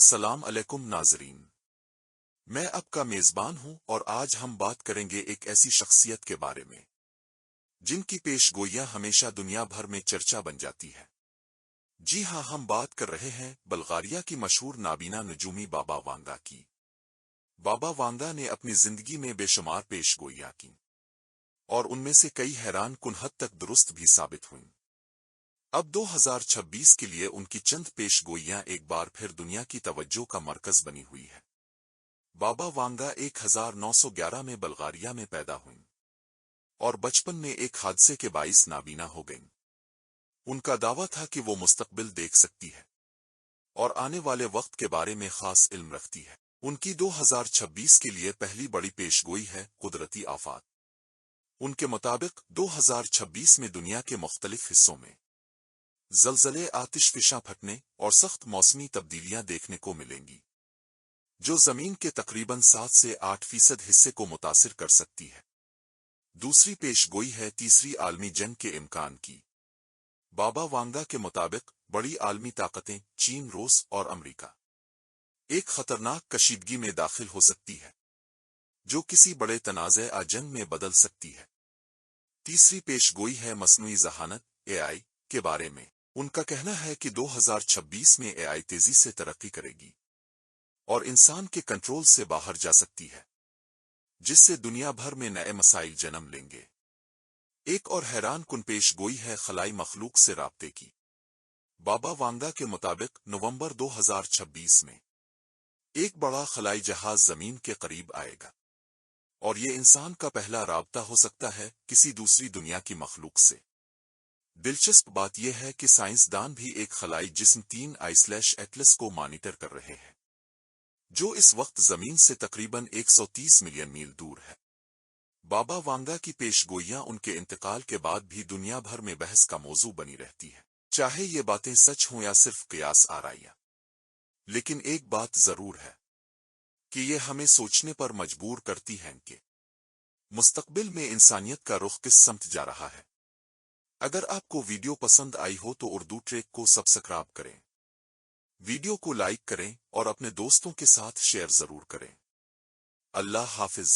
السلام علیکم ناظرین، میں آپ کا میزبان ہوں اور آج ہم بات کریں گے ایک ایسی شخصیت کے بارے میں جن کی پیش گوئیاں ہمیشہ دنیا بھر میں چرچا بن جاتی ہے۔ جی ہاں، ہم بات کر رہے ہیں بلغاریہ کی مشہور نابینا نجومی بابا وانگا کی۔ بابا وانگا نے اپنی زندگی میں بے شمار پیش گوئیاں کیں اور ان میں سے کئی حیران کن حد تک درست بھی ثابت ہوئیں۔ اب 2026 کے لیے ان کی چند پیش گوئیاں ایک بار پھر دنیا کی توجہ کا مرکز بنی ہوئی ہے۔ بابا وانگا 1911 میں بلغاریہ میں پیدا ہوئیں اور بچپن میں ایک حادثے کے باعث نابینا ہو گئیں۔ ان کا دعویٰ تھا کہ وہ مستقبل دیکھ سکتی ہے اور آنے والے وقت کے بارے میں خاص علم رکھتی ہے۔ ان کی 2026 کے لیے پہلی بڑی پیش گوئی ہے قدرتی آفات۔ ان کے مطابق 2026 میں دنیا کے مختلف حصوں میں زلزلے، آتش فشاں پھٹنے اور سخت موسمی تبدیلیاں دیکھنے کو ملیں گی، جو زمین کے تقریباً 7 سے 8% حصے کو متاثر کر سکتی ہے۔ دوسری پیش گوئی ہے تیسری عالمی جنگ کے امکان کی۔ بابا وانگا کے مطابق بڑی عالمی طاقتیں چین، روس اور امریکہ ایک خطرناک کشیدگی میں داخل ہو سکتی ہے، جو کسی بڑے تنازع جنگ میں بدل سکتی ہے۔ تیسری پیش گوئی ہے مصنوعی ذہانت (AI) کے بارے میں۔ ان کا کہنا ہے کہ 2026 میں AI تیزی سے ترقی کرے گی اور انسان کے کنٹرول سے باہر جا سکتی ہے، جس سے دنیا بھر میں نئے مسائل جنم لیں گے۔ ایک اور حیران کن پیش گوئی ہے خلائی مخلوق سے رابطے کی۔ بابا وانگا کے مطابق نومبر 2026 میں ایک بڑا خلائی جہاز زمین کے قریب آئے گا اور یہ انسان کا پہلا رابطہ ہو سکتا ہے کسی دوسری دنیا کی مخلوق سے۔ دلچسپ بات یہ ہے کہ سائنسدان بھی ایک خلائی جسم 3I/ایٹلس کو مانیٹر کر رہے ہیں، جو اس وقت زمین سے تقریباً 130 ملین میل دور ہے۔ بابا وانگا کی پیش گوئیاں ان کے انتقال کے بعد بھی دنیا بھر میں بحث کا موضوع بنی رہتی ہے، چاہے یہ باتیں سچ ہوں یا صرف قیاس آرائیاں۔ لیکن ایک بات ضرور ہے کہ یہ ہمیں سوچنے پر مجبور کرتی ہیں کہ مستقبل میں انسانیت کا رخ کس سمت جا رہا ہے۔ اگر آپ کو ویڈیو پسند آئی ہو تو اردو ٹریک کو سبسکرائب کریں، ویڈیو کو لائک کریں اور اپنے دوستوں کے ساتھ شیئر ضرور کریں۔ اللہ حافظ۔